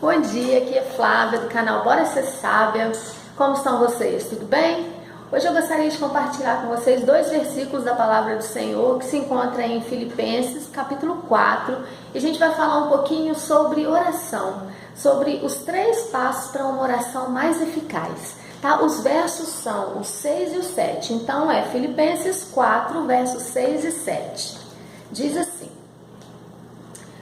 Bom dia, aqui é Flávia do canal Bora Ser Sábia. Como estão vocês? Tudo bem? Hoje eu gostaria de compartilhar com vocês dois versículos da Palavra do Senhor que se encontram em Filipenses, capítulo 4. E a gente vai falar um pouquinho sobre oração, sobre os 3 passos para uma oração mais eficaz. Tá? Os versos são o 6 e o 7. Então é Filipenses 4, versos 6 e 7. Diz assim: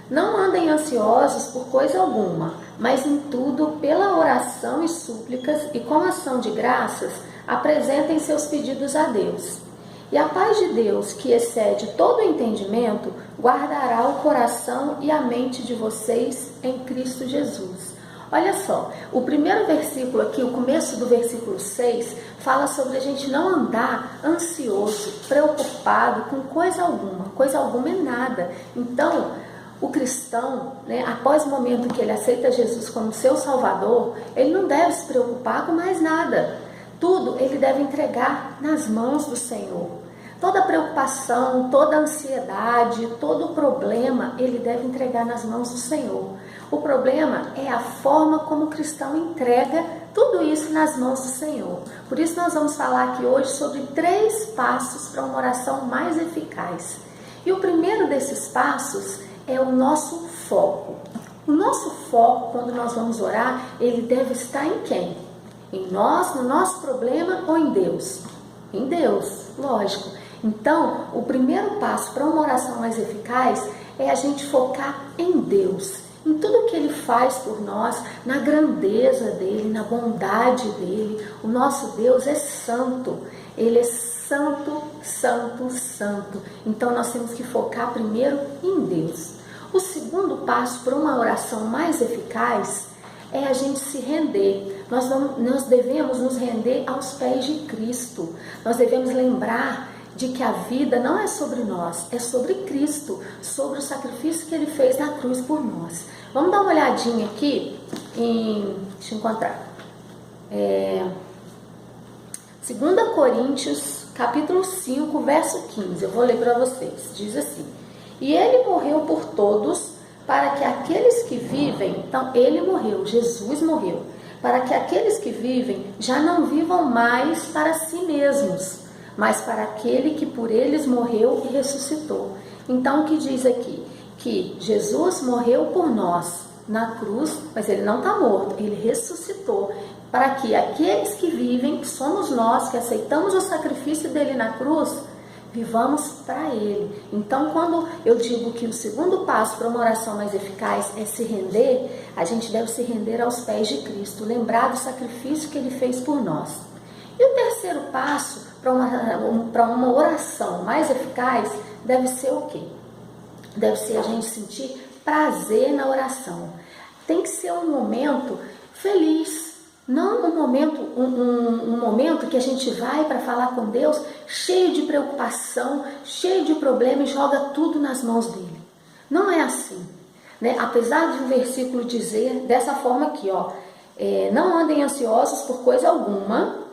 não andem ansiosos por coisa alguma, mas em tudo, pela oração e súplicas e com ação de graças, apresentem seus pedidos a Deus. E a paz de Deus, que excede todo o entendimento, guardará o coração e a mente de vocês em Cristo Jesus. Olha só, o primeiro versículo aqui, o começo do versículo 6, fala sobre a gente não andar ansioso, preocupado com coisa alguma é nada. Então, o cristão, após o momento que ele aceita Jesus como seu Salvador, ele não deve se preocupar com mais nada. Tudo ele deve entregar nas mãos do Senhor. Toda preocupação, toda ansiedade, todo problema, ele deve entregar nas mãos do Senhor. O problema é a forma como o cristão entrega tudo isso nas mãos do Senhor. Por isso nós vamos falar aqui hoje sobre 3 passos para uma oração mais eficaz. E o primeiro desses passos é o nosso foco. O nosso foco, quando nós vamos orar, ele deve estar em quem? Em nós, no nosso problema ou em Deus? Em Deus, lógico. Então, o primeiro passo para uma oração mais eficaz é a gente focar em Deus, em tudo que Ele faz por nós, na grandeza dEle, na bondade dEle. O nosso Deus é santo, Ele é santo, santo, santo. Então, nós temos que focar primeiro em Deus. O segundo passo para uma oração mais eficaz é a gente se render. Nós devemos nos render aos pés de Cristo. Nós devemos lembrar de que a vida não é sobre nós, é sobre Cristo, sobre o sacrifício que Ele fez na cruz por nós. Vamos dar uma olhadinha aqui deixa eu encontrar. 2 Coríntios, capítulo 5, verso 15. Eu vou ler para vocês. Diz assim: e Ele morreu por todos, para que aqueles que vivem... Então, Ele morreu, Jesus morreu, para que aqueles que vivem já não vivam mais para si mesmos, mas para aquele que por eles morreu e ressuscitou. Então, o que diz aqui? Que Jesus morreu por nós na cruz, mas Ele não está morto, Ele ressuscitou, para que aqueles que vivem, que somos nós, que aceitamos o sacrifício dEle na cruz, vivamos para Ele. Então, quando eu digo que o segundo passo para uma oração mais eficaz é se render, a gente deve se render aos pés de Cristo, lembrar do sacrifício que Ele fez por nós. E o terceiro passo para uma oração mais eficaz deve ser o quê? Deve ser a gente sentir prazer na oração. Tem que ser um momento feliz. Não um momento que a gente vai para falar com Deus cheio de preocupação, cheio de problema e joga tudo nas mãos dele. Não é assim. Apesar de um versículo dizer dessa forma aqui, não andem ansiosos por coisa alguma,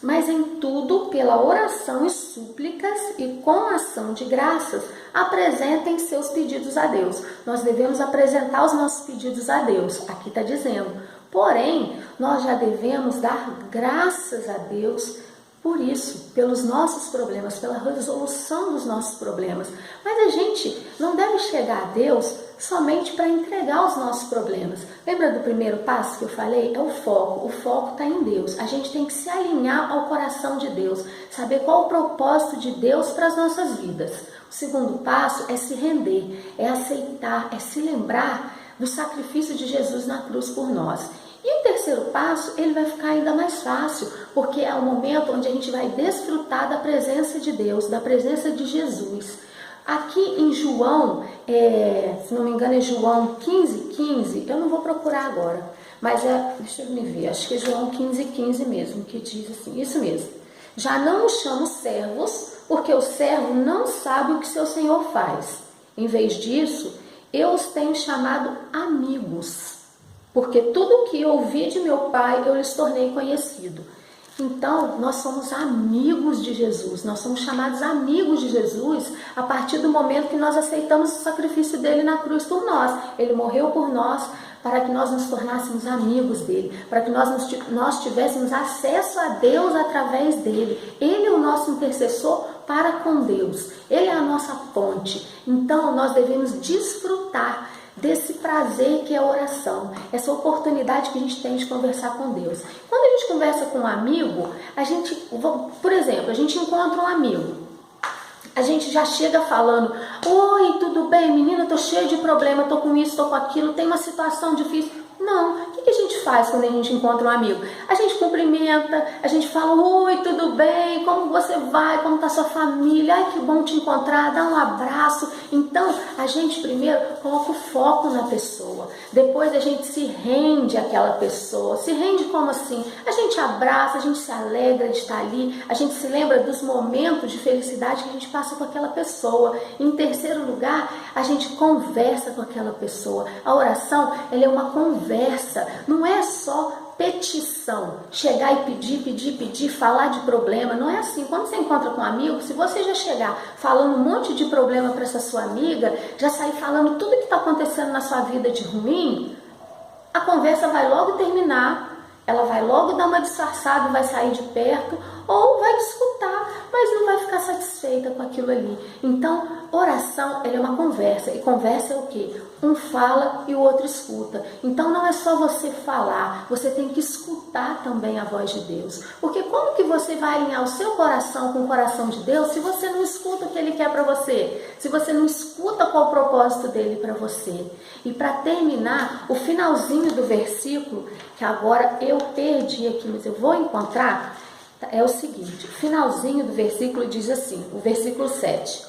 mas em tudo, pela oração e súplicas e com ação de graças, apresentem seus pedidos a Deus. Nós devemos apresentar os nossos pedidos a Deus. Aqui está dizendo. Porém, nós já devemos dar graças a Deus por isso, pelos nossos problemas, pela resolução dos nossos problemas. Mas a gente não deve chegar a Deus somente para entregar os nossos problemas. Lembra do primeiro passo que eu falei? É o foco. O foco está em Deus. A gente tem que se alinhar ao coração de Deus, saber qual o propósito de Deus para as nossas vidas. O segundo passo é se render, é aceitar, é se lembrar do sacrifício de Jesus na cruz por nós. E o terceiro passo, ele vai ficar ainda mais fácil, porque é o momento onde a gente vai desfrutar da presença de Deus, da presença de Jesus. Aqui em João, se não me engano é João 15:15, eu não vou procurar agora, mas deixa eu me ver, acho que é João 15:15 mesmo, que diz assim, isso mesmo. Já não os chamo servos, porque o servo não sabe o que seu senhor faz. Em vez disso, eu os tenho chamado amigos, porque tudo que ouvi de meu Pai eu lhes tornei conhecido. Então, nós somos amigos de Jesus, nós somos chamados amigos de Jesus a partir do momento que nós aceitamos o sacrifício dele na cruz por nós. Ele morreu por nós para que nós nos tornássemos amigos dele, para que nós tivéssemos acesso a Deus através dele. Ele é o nosso intercessor para com Deus, ele é a nossa ponte. Então nós devemos desfrutar desse prazer que é a oração, essa oportunidade que a gente tem de conversar com Deus. Quando a gente conversa com um amigo, por exemplo, a gente encontra um amigo, a gente já chega falando: oi, tudo bem, menina, tô cheio de problema, tô com isso, tô com aquilo, tem uma situação difícil. Não, o que a gente faz quando a gente encontra um amigo? A gente cumprimenta, a gente fala: oi, tudo bem, como você vai, como está sua família, ai, que bom te encontrar, dá um abraço. Então, a gente primeiro coloca o foco na pessoa, depois a gente se rende àquela pessoa. Se rende como assim? A gente abraça, a gente se alegra de estar ali, a gente se lembra dos momentos de felicidade que a gente passa com aquela pessoa. Em terceiro lugar, a gente conversa com aquela pessoa. A oração, ela é uma conversa, não é só petição, chegar e pedir, falar de problema. Não é assim. Quando você encontra com um amigo, se você já chegar falando um monte de problema para essa sua amiga, já sair falando tudo que está acontecendo na sua vida de ruim, a conversa vai logo terminar, ela vai logo dar uma disfarçada e vai sair de perto, ou vai escutar, mas não vai ficar satisfeita com aquilo ali. Então, oração, ela é uma conversa. E conversa é o quê? Um fala e o outro escuta. Então, não é só você falar, você tem que escutar também a voz de Deus. Porque como que você vai alinhar o seu coração com o coração de Deus se você não escuta o que Ele quer para você? Se você não escuta qual o propósito dele para você? E para terminar, o finalzinho do versículo, que agora eu perdi aqui, mas eu vou encontrar, é o seguinte: o finalzinho do versículo diz assim, o versículo 7: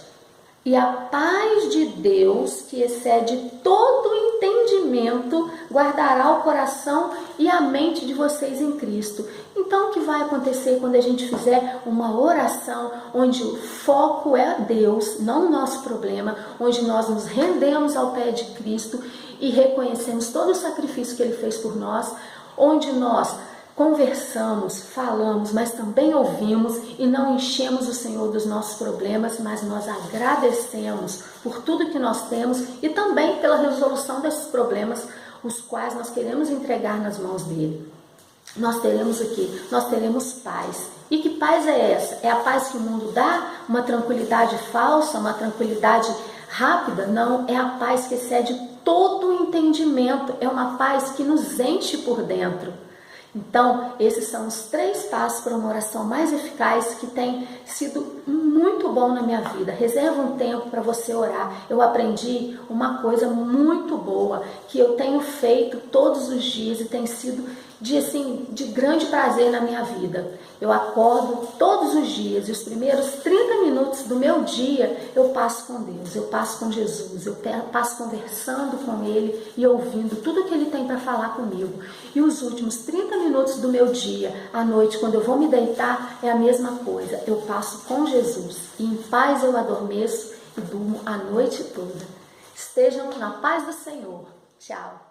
e a paz de Deus, que excede todo entendimento, guardará o coração e a mente de vocês em Cristo. Então, o que vai acontecer quando a gente fizer uma oração onde o foco é a Deus, não o nosso problema, onde nós nos rendemos ao pé de Cristo e reconhecemos todo o sacrifício que Ele fez por nós, onde nós conversamos, falamos, mas também ouvimos e não enchemos o Senhor dos nossos problemas, mas nós agradecemos por tudo que nós temos e também pela resolução desses problemas, os quais nós queremos entregar nas mãos dele. Nós teremos o quê? Nós teremos paz. E que paz é essa? É a paz que o mundo dá? Uma tranquilidade falsa? Uma tranquilidade rápida? Não, é a paz que excede todo o entendimento. É uma paz que nos enche por dentro. Então, esses são os 3 passos para uma oração mais eficaz que tem sido muito bom na minha vida. Reserva um tempo para você orar. Eu aprendi uma coisa muito boa que eu tenho feito todos os dias e tem sido de grande prazer na minha vida. Eu acordo todos os dias e os primeiros 30 minutos do meu dia eu passo com Deus, eu passo com Jesus, eu passo conversando com Ele e ouvindo tudo que Ele tem para falar comigo. E os últimos 30 minutos do meu dia, à noite, quando eu vou me deitar, é a mesma coisa. Eu passo com Jesus e em paz eu adormeço e durmo a noite toda. Estejam na paz do Senhor. Tchau.